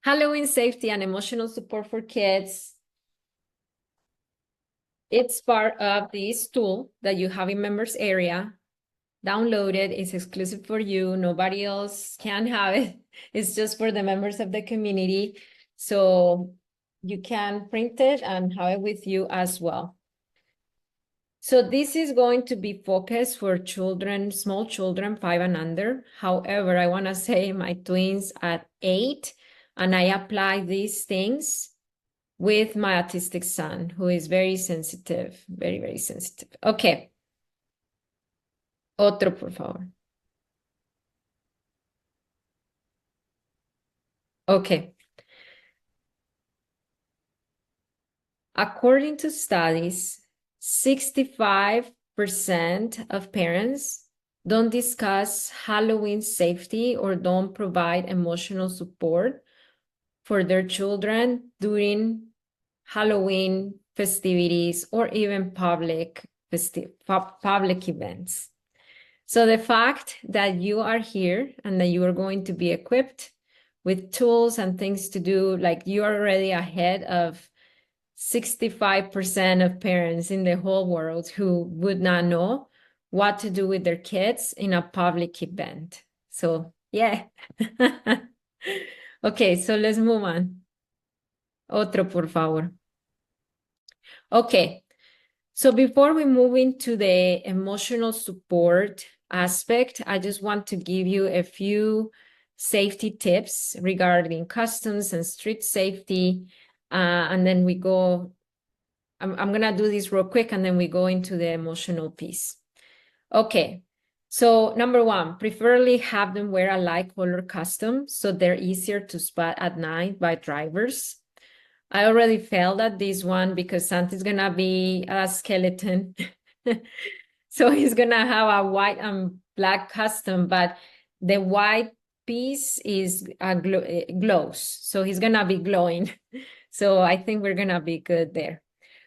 Halloween safety and emotional support for kids. It's part of this tool that you have in members area. Download it. It's exclusive for you. Nobody else can have it. It's just for the members of the community. So you can print it and have it with you as well. So this is going to be focused for children, small children, 5 and under. However, I want to say my twins at 8, and I apply these things with my autistic son, who is very sensitive, very, very sensitive. Okay. Otro, por favor. Okay. According to studies, 65% of parents don't discuss Halloween safety or don't provide emotional support for their children during Halloween festivities or even public events. So the fact that you are here and that you are going to be equipped with tools and things to do, like you are already ahead of 65% of parents in the whole world who would not know what to do with their kids in a public event. So yeah. Okay, so let's move on. Otro, por favor. Okay, so before we move into the emotional support aspect, I just want to give you a few safety tips regarding customs and street safety. And then we go, I'm going to do this real quick, and then we go into the emotional piece. Okay, so number one, preferably have them wear a light color costume so they're easier to spot at night by drivers. I already failed at this one because Santa's gonna be a skeleton. So he's gonna have a white and black costume, but the white piece is glows. So he's gonna be glowing. So I think we're gonna be good there.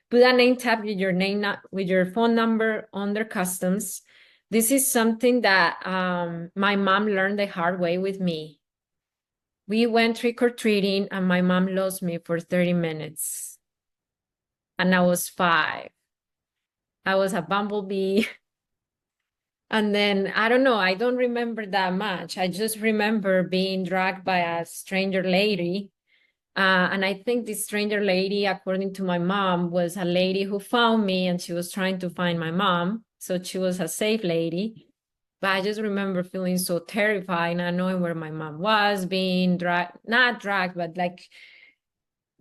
Put a name tag with your name, with your phone number under customs. This is something that my mom learned the hard way with me. We went trick-or-treating and my mom lost me for 30 minutes. And I was 5. I was a bumblebee. And then, I don't know, I don't remember that much. I just remember being dragged by a stranger lady. And I think this stranger lady, according to my mom, was a lady who found me and she was trying to find my mom. So she was a safe lady. But I just remember feeling so terrified, not knowing where my mom was, being dragged, not dragged, but like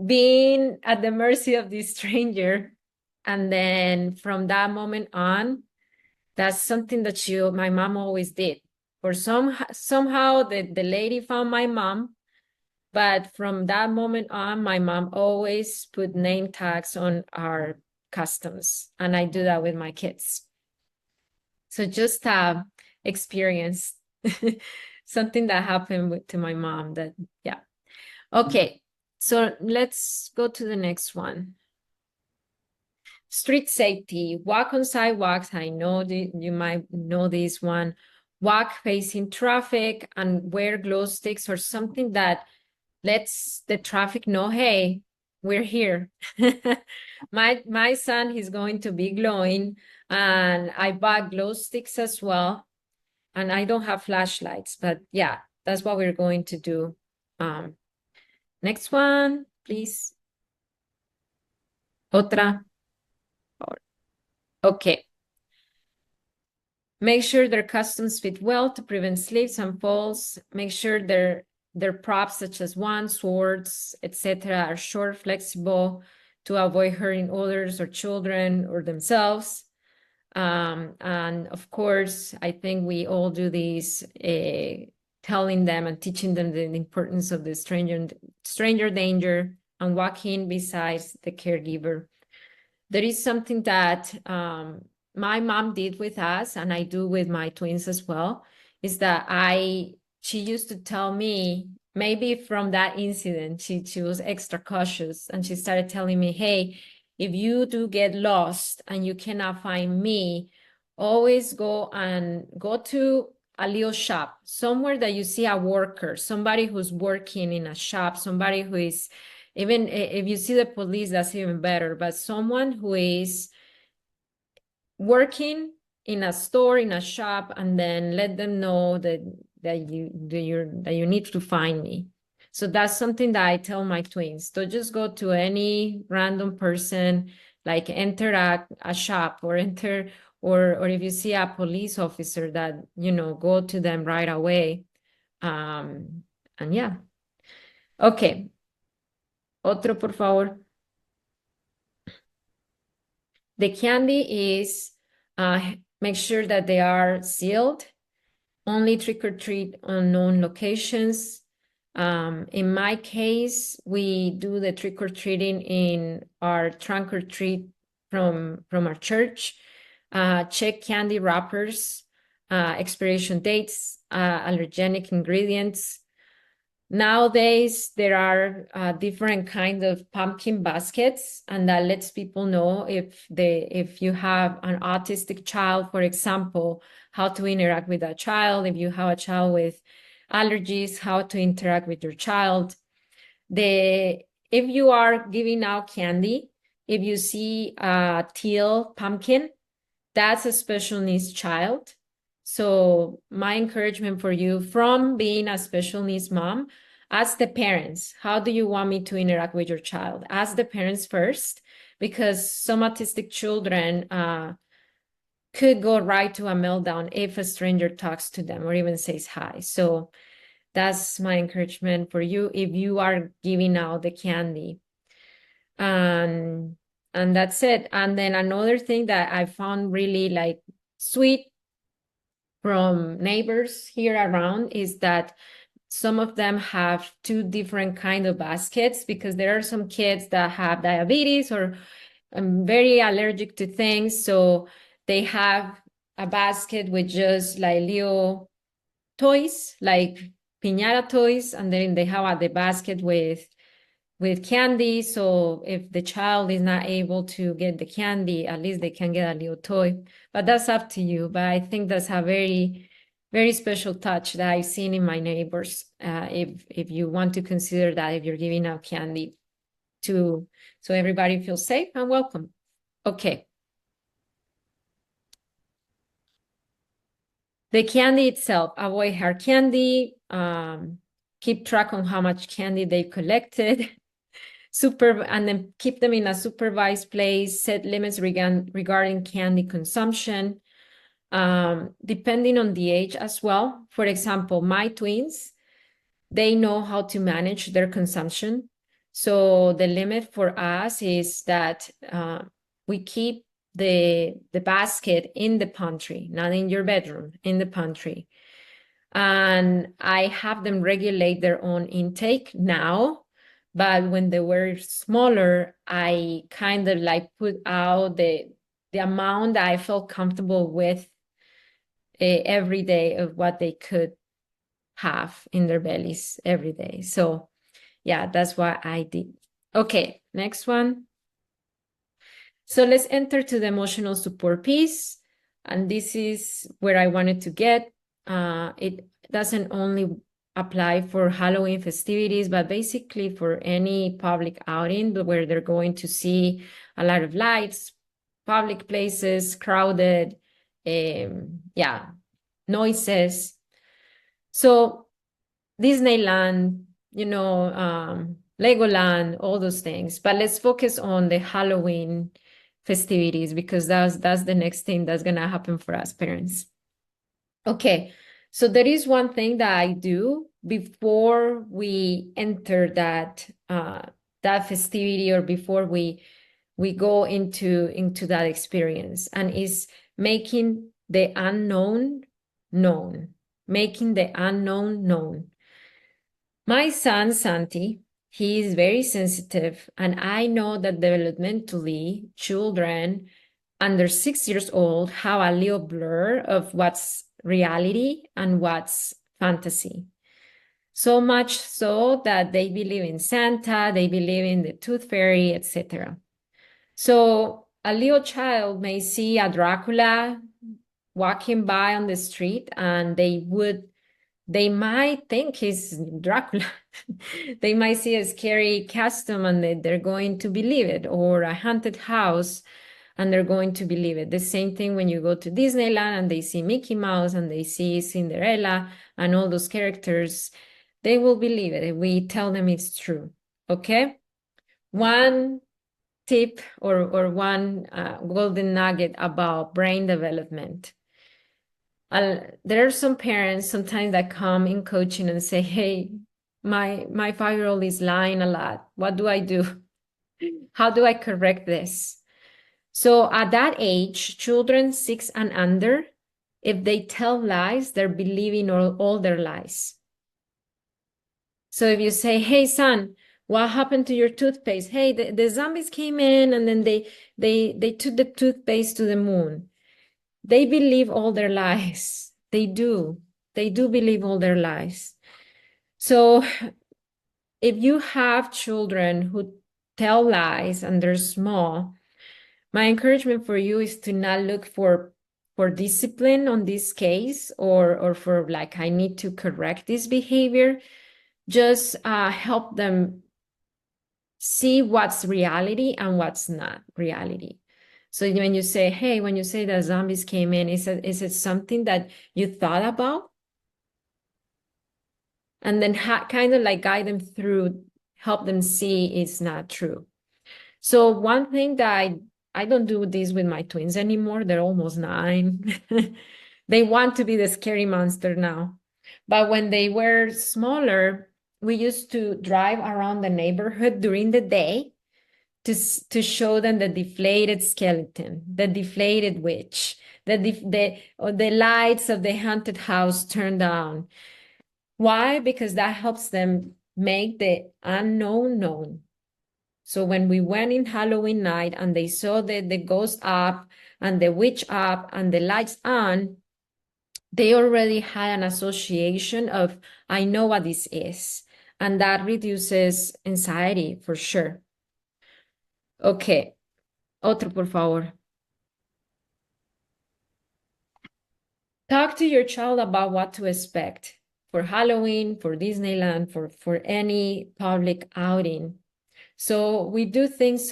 being at the mercy of this stranger. And then from that moment on, that's something that my mom always did. For somehow the lady found my mom, but from that moment on, my mom always put name tags on our customs, and I do that with my kids. So just experience something that happened to my mom that, yeah. Okay, so let's go to the next one. Street safety, walk on sidewalks. I know you might know this one. Walk facing traffic and wear glow sticks or something that lets the traffic know, hey, we're here. My son, he's going to be glowing, and I bought glow sticks as well. And I don't have flashlights, but yeah, that's what we're going to do. Next one, please. Otra. Okay. Make sure their costumes fit well to prevent slips and falls. Make sure their props such as wands, swords, etc. are short, flexible to avoid hurting others or children or themselves. And of course, I think we all do this, telling them and teaching them the importance of the stranger danger and walking besides the caregiver. There is something that my mom did with us, and I do with my twins as well, is that she used to tell me, maybe from that incident, she was extra cautious, and she started telling me, hey, if you do get lost and you cannot find me, always go to a Leo shop, somewhere that you see a worker, somebody who's working in a shop, somebody who is, even if you see the police, that's even better, but someone who is working in a store, in a shop, and then let them know that you need to find me. So that's something that I tell my twins. Don't just go to any random person, like enter a shop or enter, or if you see a police officer, that, go to them right away. And yeah. Okay. Otro, por favor. The candy is, make sure that they are sealed. Only trick or treat on known locations. In my case, we do the trick or treating in our trunk or treat from our church. Check candy wrappers, expiration dates, allergenic ingredients. Nowadays, there are different kinds of pumpkin baskets, and that lets people know if you have an autistic child, for example, how to interact with that child. If you have a child with allergies, how to interact with your child. If you are giving out candy, if you see a teal pumpkin, that's a special needs child. So my encouragement for you, from being a special needs mom, ask the parents, how do you want me to interact with your child? Ask the parents first, because some autistic children could go right to a meltdown if a stranger talks to them or even says hi. So that's my encouragement for you if you are giving out the candy. And that's it. And then another thing that I found really sweet from neighbors here around is that some of them have two different kind of baskets, because there are some kids that have diabetes or very allergic to things. So they have a basket with just like Leo toys, like piñata toys, and then they have the basket with candy. So if the child is not able to get the candy, at least they can get a little toy. But that's up to you. But I think that's a very, very special touch that I've seen in my neighbors. If you want to consider that, if you're giving out candy so everybody feels safe and welcome. Okay. The candy itself, avoid hard candy, keep track on how much candy they collected. And then keep them in a supervised place, set limits regarding candy consumption, depending on the age as well. For example, my twins, they know how to manage their consumption. So the limit for us is that we keep the basket in the pantry, not in your bedroom, in the pantry. And I have them regulate their own intake now. But when they were smaller, I kind of put out the amount that I felt comfortable with every day of what they could have in their bellies every day. So yeah, that's what I did. Okay, next one. So let's enter to the emotional support piece. And this is where I wanted to get. It doesn't only apply for Halloween festivities, but basically for any public outing where they're going to see a lot of lights, public places, crowded, noises. So Disneyland, Legoland, all those things. But let's focus on the Halloween festivities, because that's the next thing that's gonna happen for us parents. Okay, so there is one thing that I do before we enter that festivity, or before we go into that experience, and is making the unknown known. Making the unknown known. My son Santi, he is very sensitive, and I know that developmentally children under 6 years old have a little blur of what's reality and what's fantasy. So much so that they believe in Santa, they believe in the tooth fairy, etc. So a little child may see a Dracula walking by on the street and they might think he's Dracula. They might see a scary costume and they're going to believe it, or a haunted house and they're going to believe it. The same thing when you go to Disneyland and they see Mickey Mouse and they see Cinderella and all those characters, they will believe it if we tell them it's true. Okay? One tip or one golden nugget about brain development. There are some parents sometimes that come in coaching and say, hey, my 5-year-old is lying a lot. What do I do? How do I correct this? So at that age, children 6 and under, if they tell lies, they're believing all their lies. So if you say, hey, son, what happened to your toothpaste? Hey, the zombies came in and then they took the toothpaste to the moon. They believe all their lies. They do. They do believe all their lies. So if you have children who tell lies and they're small, my encouragement for you is to not look for discipline on this case or for like, I need to correct this behavior. Just help them see what's reality and what's not reality. So when you say, hey, when you say that zombies came in, is it something that you thought about? And then kind of like guide them through, help them see it's not true. So one thing that I don't do this with my twins anymore. They're almost 9. They want to be the scary monster now. But when they were smaller, we used to drive around the neighborhood during the day to show them the deflated skeleton, the deflated witch, the lights of the haunted house turned on. Why? Because that helps them make the unknown known. So when we went in Halloween night and they saw the ghost up and the witch up and the lights on, they already had an association of, I know what this is. And that reduces anxiety for sure. Okay. Otro, por favor. Talk to your child about what to expect for Halloween, for Disneyland, for any public outing. So we do things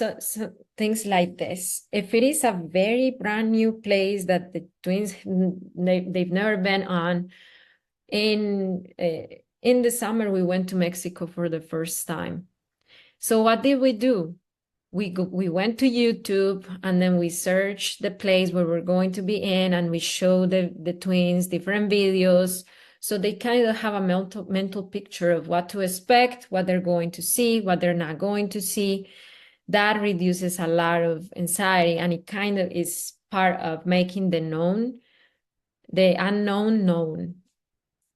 like this. If it is a very brand new place that the twins they've never been on, in the summer we went to Mexico for the first time. So what did we do? We went to YouTube and then we searched the place where we're going to be in and we showed the twins different videos. So they kind of have a mental picture of what to expect, what they're going to see, what they're not going to see. That reduces a lot of anxiety and it kind of is part of making the unknown known.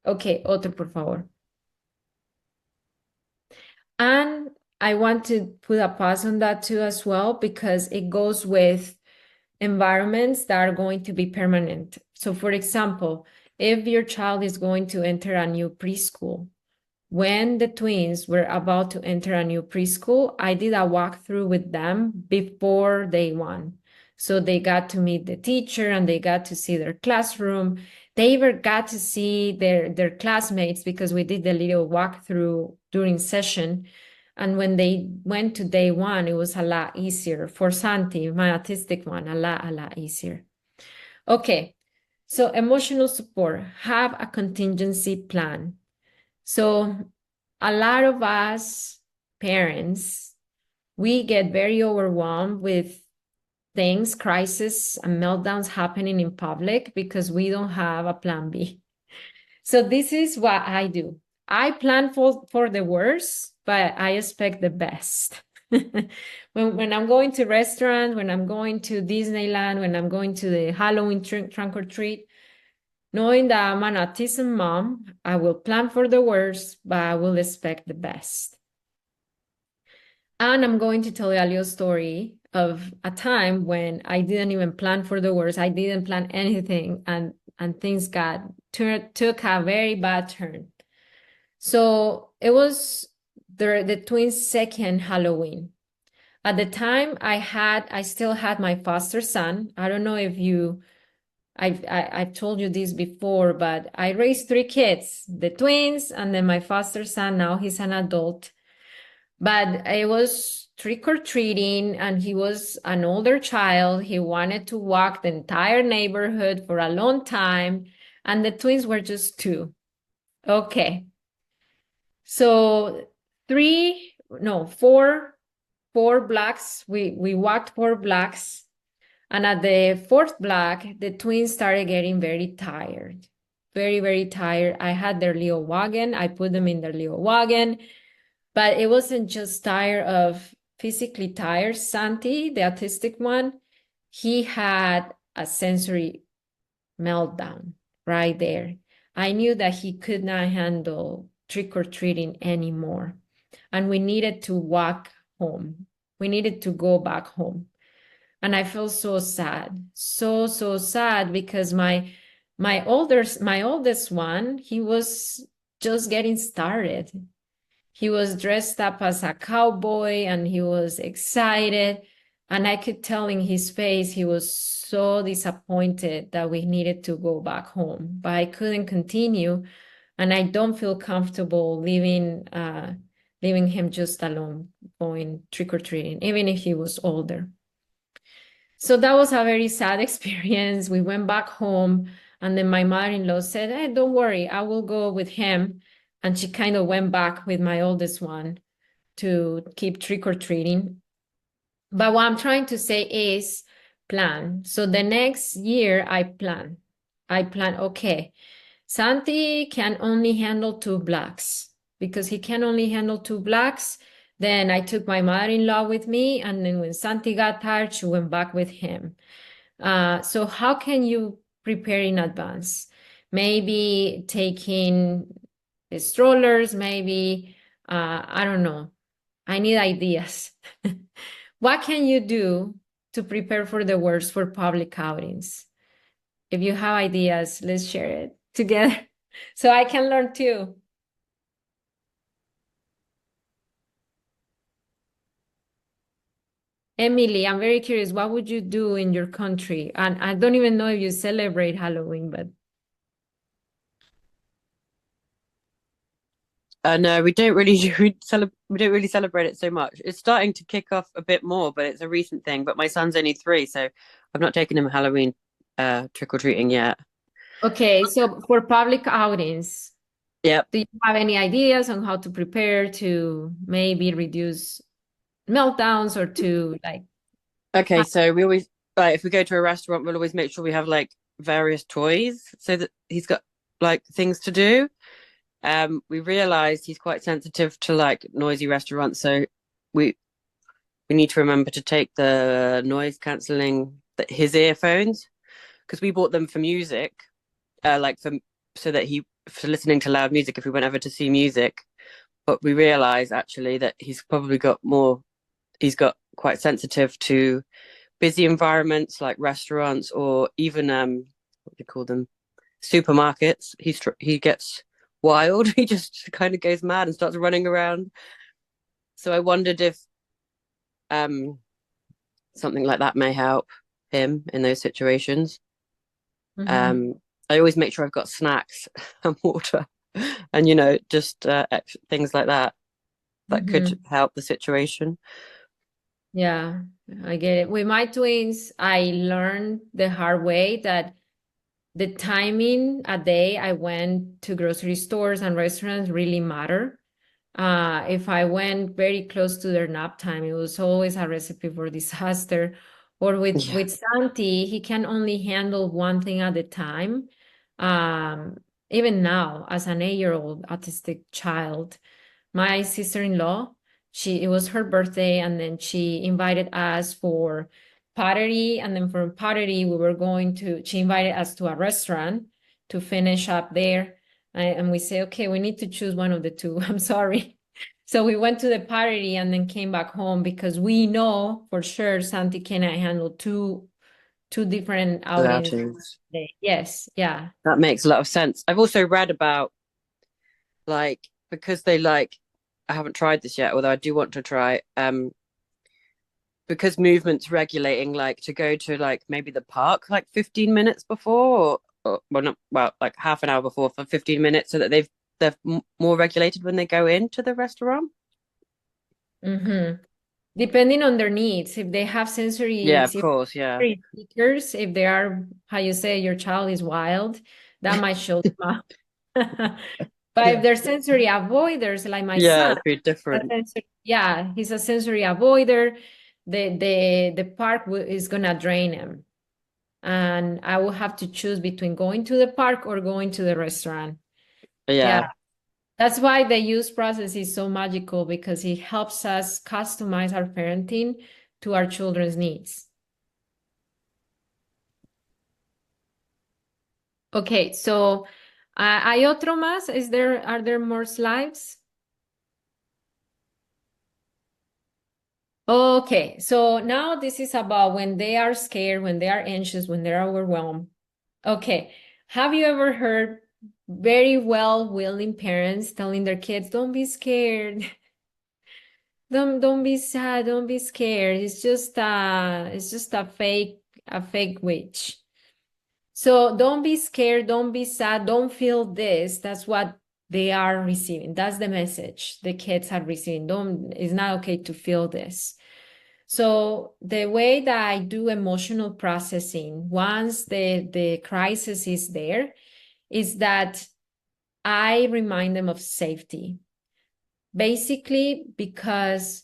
Okay, otro, por favor. And I want to put a pause on that too as well, because it goes with environments that are going to be permanent. So for example, if your child is going to enter a new preschool, when the twins were about to enter a new preschool, I did a walkthrough with them before day 1. So they got to meet the teacher and they got to see their classroom. They even got to see their classmates because we did the little walkthrough during session. And when they went to day 1, it was a lot easier for Santi, my autistic one, a lot easier. Okay, so emotional support, have a contingency plan. So a lot of us parents, we get very overwhelmed with things, crises and meltdowns happening in public because we don't have a plan B. So this is what I do. I plan for the worst, but I expect the best. When I'm going to restaurants, when I'm going to Disneyland, when I'm going to the Halloween trunk or treat, knowing that I'm an autism mom, I will plan for the worst, but I will expect the best. And I'm going to tell you a little story of a time when I didn't even plan for the worst. I didn't plan anything, and things took a very bad turn. So it was the twins' second Halloween. At the time, I still had my foster son. I don't know if you I've told you this before, but I raised three kids, the twins, and then my foster son. Now he's an adult. But it was trick or treating, and he was an older child. He wanted to walk the entire neighborhood for a long time, and the twins were just two. Okay. So three, no, four blocks. We walked 4 blocks. And at the fourth block, the twins started getting very tired. Very, very tired. I had their Leo wagon. I put them in their Leo wagon. But it wasn't just tired of physically tired. Santi, the autistic one, he had a sensory meltdown right there. I knew that he could not handle trick or treating anymore. And we needed to walk home. We needed to go back home. And I felt so sad, so sad because my oldest one, he was just getting started. He was dressed up as a cowboy and he was excited. And I could tell in his face he was so disappointed that we needed to go back home. But I couldn't continue, and I don't feel comfortable leaving him just alone going trick or treating, even if he was older. So that was a very sad experience. We went back home, and then my mother-in-law said, "Hey, don't worry, I will go with him." And she kind of went back with my oldest one to keep trick-or-treating. But what I'm trying to say is plan. So the next year I plan. Okay, Santi can only handle 2 blocks because he can only handle 2 blocks. Then I took my mother-in-law with me, and then when Santi got tired, she went back with him. So how can you prepare in advance? Maybe taking strollers, maybe, I don't know. I need ideas. What can you do to prepare for the worst for public outings? If you have ideas, let's share it together so I can learn too. Emily, I'm very curious, what would you do in your country? And I don't even know if you celebrate Halloween, but No, we don't really we don't really celebrate it so much. It's starting to kick off a bit more, but it's a recent thing. But my son's only 3, so I've not taken him Halloween trick or treating yet. okay, so for public outings, Yep. do you have any ideas on how to prepare to maybe reduce meltdowns or to like Okay, so we always like if we go to a restaurant, we'll always make sure we have like various toys so that he's got like things to do. We realized he's quite sensitive to like noisy restaurants, so we we need to remember to take the noise cancelling his earphones because we bought them for music, like for so that he for listening to loud music if we went ever to see music. But we realized actually that he's got quite sensitive to busy environments like restaurants or even what do you call them, supermarkets. He gets wild. He just kind of goes mad and starts running around. So I wondered if um something like that may help him in those situations. Mhm. um I always make sure I've got snacks and water and just things like that that could Mhm. help the situation. Yeah, I get it. With my twins, I learned the hard way that the timing a day I went to grocery stores and restaurants really matter. If I went very close to their nap time, it was always a recipe for disaster. Or with Yeah. with Santi, he can only handle one thing at a time. Um, Even now, as an 8-year-old autistic child, my sister-in-law, it was her birthday, and then she invited us for pottery, and then from pottery she invited us to a restaurant to finish up there. And we say, okay, we need to choose one of the two. I'm sorry. So we went to the pottery and then came back home because we know for sure Santi cannot handle two different The outings. outings. Yes, yeah. That makes a lot of sense. I've also read about like because they like I haven't tried this yet, although I do want to try. because movement's regulating, like to go to like maybe the park like 15 minutes before, or well, not well, like half an hour before for 15 minutes, so that they're more regulated when they go into the restaurant. Mm-hmm. Depending on their needs, if they have sensory, Yeah, of course. Yeah. sensory seekers, if they are, how you say, your child is wild, that might show them up. But if they're sensory avoiders, like my Yeah, son, it'd be different. yeah, he's a sensory avoider. The park is gonna drain him, and I will have to choose between going to the park or going to the restaurant. Yeah, Yeah. that's why the use process is so magical, because it helps us customize our parenting to our children's needs. Okay, so ¿hay otro más? Are there more slides? Okay, so now this is about when they are scared, when they are anxious, when they're overwhelmed. Okay, have you ever heard very well-willing parents telling their kids, "Don't be scared. Don't be sad, don't be scared. It's just a fake witch." So don't be scared, don't be sad, don't feel this. That's what they are receiving. That's the message the kids are receiving. It's not okay to feel this. So the way that I do emotional processing once the crisis is there is that I remind them of safety. Basically, because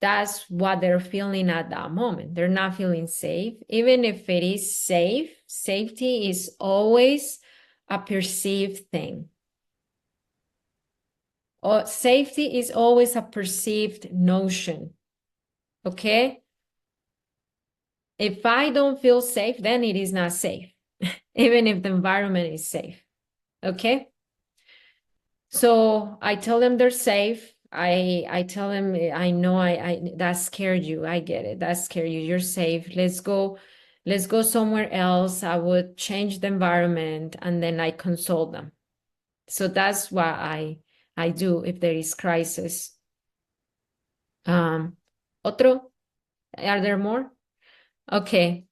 that's what they're feeling at that moment. They're not feeling safe. Even if it is safe, safety is always a perceived thing. Or safety is always a perceived notion. Okay? If I don't feel safe, then it is not safe, even if the environment is safe. Okay? So I tell them they're safe. I tell them, I know I that scared you. I get it. That scared you. You're safe. Let's go somewhere else. I would change the environment, and then I console them. So that's what I do if there is crisis. Otro? Are there more? Okay.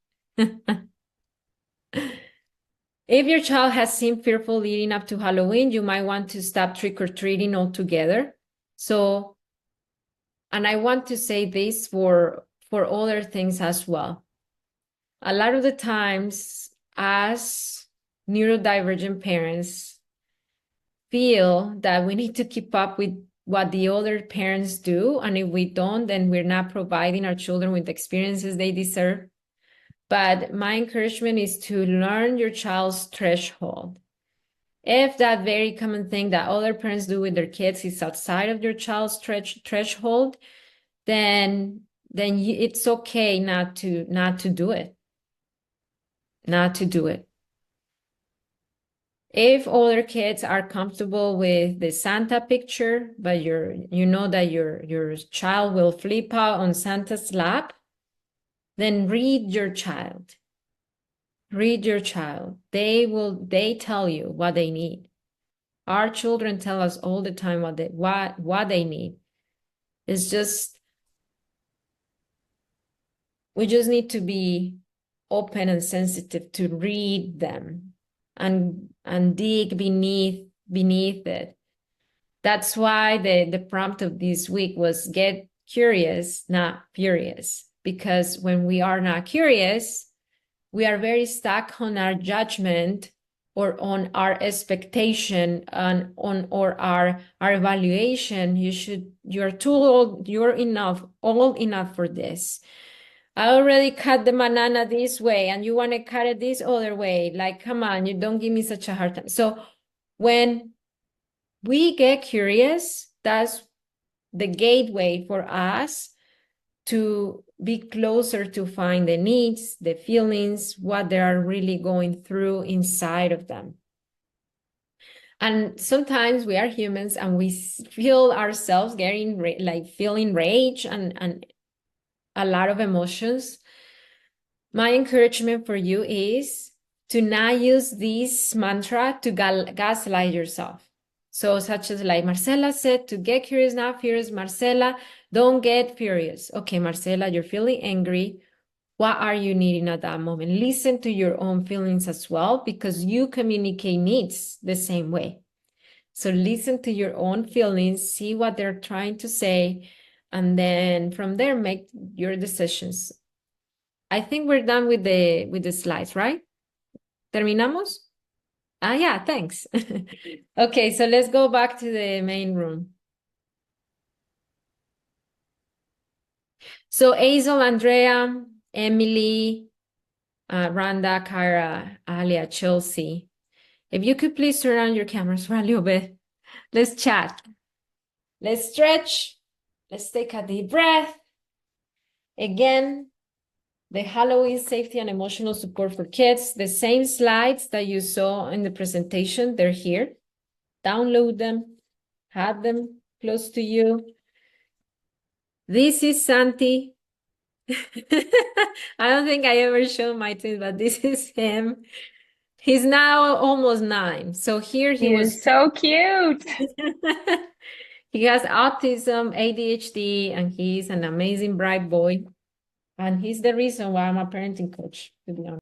If your child has seemed fearful leading up to Halloween, you might want to stop trick-or-treating altogether. So, and I want to say this for other things as well. A lot of the times, as neurodivergent parents feel that we need to keep up with what the other parents do, and if we don't, then we're not providing our children with the experiences they deserve. But my encouragement is to learn your child's threshold. If that very common thing that other parents do with their kids is outside of your child's threshold, then it's okay not to do it. Not to do it. If other kids are comfortable with the Santa picture, but you know that your child will flip out on Santa's lap, then read your child. Read your child. They tell you what they need. Our children tell us all the time what they need. It's just, we just need to be open and sensitive to read them and dig beneath it. That's why the prompt of this week was get curious, not furious. Because when we are not curious, we are very stuck on our judgment or on our expectation and or our evaluation. You're too old, you're old enough for this. I already cut the banana this way and you want to cut it this other way. Like, come on, you don't give me such a hard time. So when we get curious, that's the gateway for us to be closer to find the needs, the feelings, what they are really going through inside of them. And sometimes we are humans and we feel ourselves getting feeling rage and a lot of emotions. My encouragement for you is to not use this mantra to gaslight yourself. So such as like Marcela said, to get curious, not furious. Marcela, don't get furious. Okay, Marcela, you're feeling angry. What are you needing at that moment? Listen to your own feelings as well, because you communicate needs the same way. So listen to your own feelings, see what they're trying to say, and then from there, make your decisions. I think we're done with the slides, right? Terminamos? Yeah, thanks. Okay, so let's go back to the main room. So Hazel, Andrea, Emily, Rhonda, Kara, Alia, Chelsea. If you could please turn on your cameras for a little bit. Let's chat. Let's stretch. Let's take a deep breath. Again, the Halloween safety and emotional support for kids. The same slides that you saw in the presentation, they're here. Download them, have them close to you. This is Santi. I don't think I ever showed my twins, but this is him. He's now almost 9. So here he was so cute. He has autism, ADHD, and he's an amazing, bright boy. And he's the reason why I'm a parenting coach, to be honest.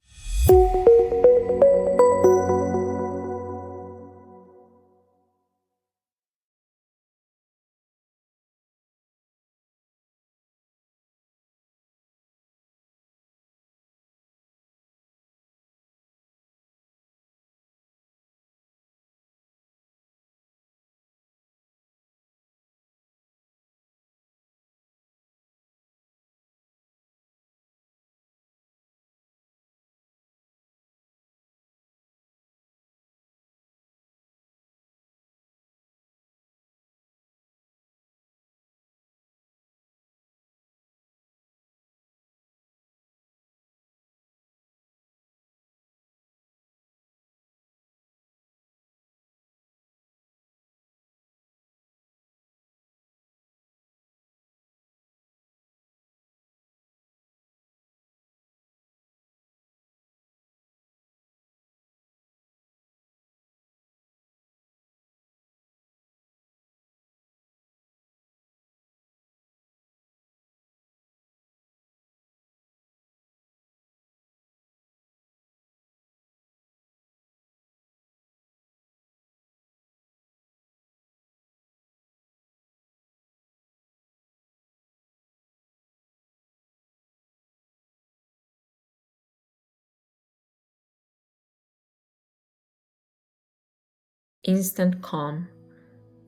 Instant calm.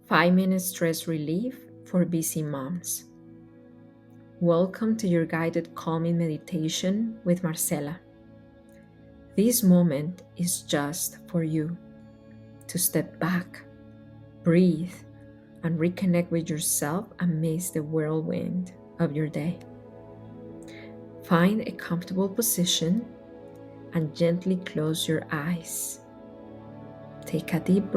5-minute stress relief for busy moms. Welcome to your guided calming meditation with Marcela. This moment is just for you to step back, breathe, and reconnect with yourself amidst the whirlwind of your day. Find a comfortable position and gently close your eyes. Take a deep breath.